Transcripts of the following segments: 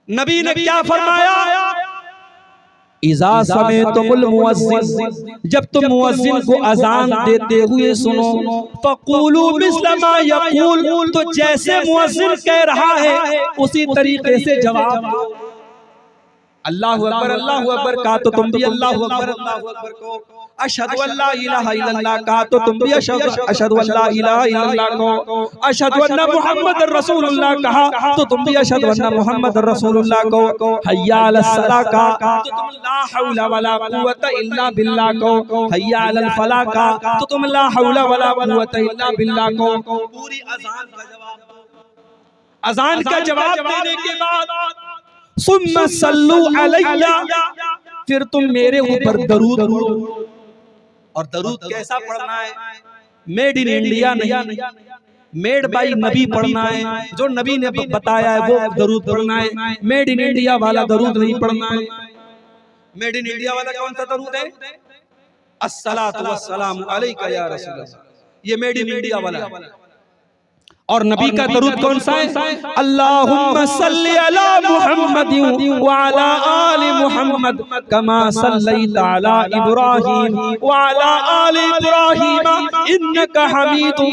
नबी ने क्या फरमाया, इज़ा समेतुमुल मुअज्जिन, जब तुम मुअज्जिन को अजान देते हुए सुनो, फक़ूलू मिस्ल मा यक़ूल, तो जैसे मुअज्जिन कह रहा है उसी तरीके से जवाब दो। अल्लाहु अकबर कहा तो तुम भी अल्लाहु अकबर को, अशहदु अल्ला इलाहा इल्लल्लाह कहा तो तुम भी अशहदु अल्ला इलाहा इल्लल्लाह को, अशहदु अन्ना मुहम्मदुर रसूलुल्लाह कहा तो तुम भी अशहदु अन्ना मुहम्मदुर रसूलुल्लाह को, हय्या अलस सलाह कहा तो तुम ला हौला वला कुव्वता इल्ला बिल्लाह को, हय्या अलल फलाह कहा तो तुम ला हौला वला कुव्वता इल्ला बिल्लाह को। पूरी अजान का जवाब देने के बाद सुम्मा सल्लू अलैया, फिर तुम मेरे ऊपर दरूद पढ़ो। और दरूद कैसा पढ़ना है? मेड इन इंडिया नहीं, मेड बाई नबी पढ़ना है, जो नबी ने बताया है वो दरूद पढ़ना है। मेड इन इंडिया वाला दरूद नहीं पढ़ना है। मेड इन इंडिया वाला कौन सा दरूद है? अस्सलातु वस्सलामु अलैका या रसूलल्लाह, ये मेड इन इंडिया वाला है। और नबी का दरूद कौन सा है? अल्लाहुम्मा सल्ली अला मुहम्मदिन व अला आलि मुहम्मद कमा सल्लैता अला इब्राहीम व अला आलि इब्राहीम इन्नका हमीदुम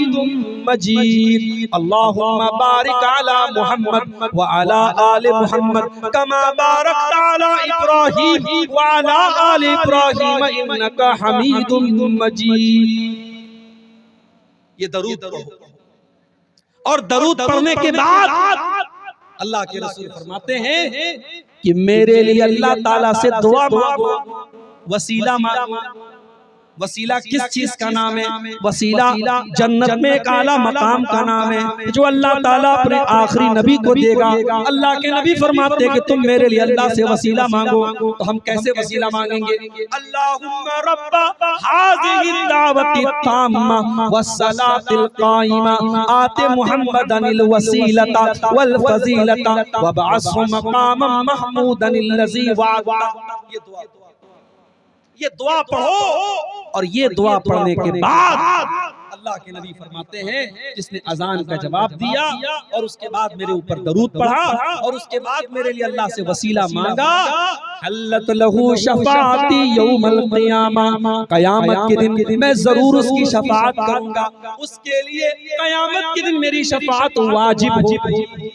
मजीद। अल्लाहुम्मा बारिक अला मुहम्मद व अला आलि मुहम्मद कमा बारकता अला इब्राहीम व अला आलि इब्राहीम इन्नका हमीदुम मजीद। ये दरूद पढ़ो। और दरूद पढ़ने के बाद अल्लाह के रसूल फरमाते हैं कि मेरे लिए अल्लाह ताला से दुआ मांगो, वसीला मांगो। वसीला किस चीज का नाम है? वसीला जन्नत में एक आला मकाम का नाम है जो अल्लाह ताला अपने आखिरी नबी को देगा। अल्लाह के नबी फरमाते हैं कि तुम मेरे लिए अल्लाह से वसीला मांगो। तो हम कैसे वसीला मांगेंगे? अल्लाहुम्मा रब्बा हाज़िहि दावति ताम्मा वस्सलातिल काइमा आति मुहम्मदनिल वसीलता वल फजीलता वबअसहु मकामम महमूदनिल्लज़ी वअदा। ये दुआ पढ़ो। और ये दुआ पढ़ने के बाद अल्लाह के नबी फरमाते हैं जिसने अजान का जवाब दिया और उसके बाद मेरे ऊपर दरूद पढ़ा और उसके बाद मेरे लिए अल्लाह से वसीला मांगा, हल्लत लहू शफाअती यौमल क़ियामा, क़यामत के दिन मैं जरूर उसकी शफाअत करूंगा। उसके लिए क़यामत के दिन मेरी शफाअत वाजिब होगी।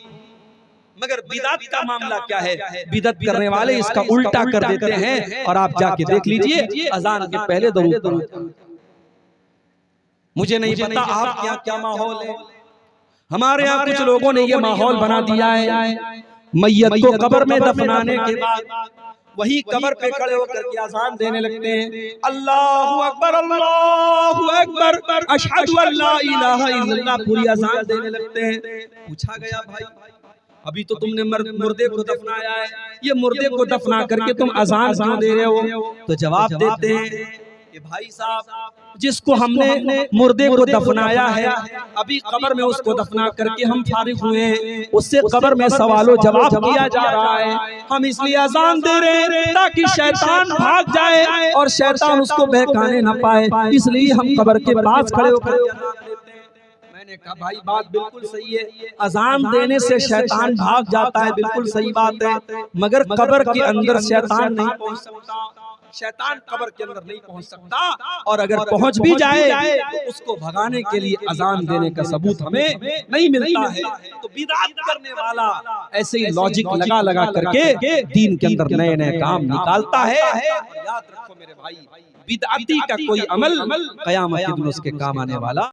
मगर बिदअत का मामला क्या है? बिदअत करने वाले इसका उल्टा कर देते हैं। और आप जाके देख लीजिए अजान के पहले दरूद। मुझे नहीं पता आपके यहाँ क्या माहौल है। हमारे यहाँ कुछ लोगों ने ये माहौल बना दिया है, मैयत को कब्र में दफनाने के बाद वही कब्र पे खड़े होकर के अजान देने लगते हैं, अल्लाहु अकबर अल्लाहु अकबर अशहदु अल्ला इलाहा इल्लल्लाह, पूरी अजान देने लगते हैं। पूछा गया भाई अभी तो तुमने मुर्दे को दफनाया है, ये मुर्दे को दफना करके तुम अजान क्यों दे रहे हो? तो जवाब देते हैं कि भाई साहब जिसको हमने मुर्दे को दफनाया है अभी कब्र में उसको दफना करके हम फारिग हुए हैं, उससे कब्र में सवालों जवाब किया जा रहा है। हम इसलिए अजान दे रहे हैं ताकि शैतान भाग जाए और शैतान उसको बहकाने न पाए, इसलिए हम कब्र के पास खड़े होकर। मैंने कहा भाई बात बिल्कुल सही है, अजान देने से शैतान भाग जाता है, बिल्कुल सही बात है, मगर कब्र के अंदर शैतान नहीं पहुंच सकता। शैतान कब्र के अंदर नहीं पहुंच सकता और अगर पहुंच भी जाए तो उसको भगाने के लिए अजान देने का सबूत हमें नहीं मिलता है। तो बिदअत करने वाला ऐसे ही लॉजिक लगा लगा करके दीन के अंदर नए नए काम निकालता है। याद रखो मेरे भाई, बिदअती का कोई अमल क़यामत के दिन उसके काम आने वाला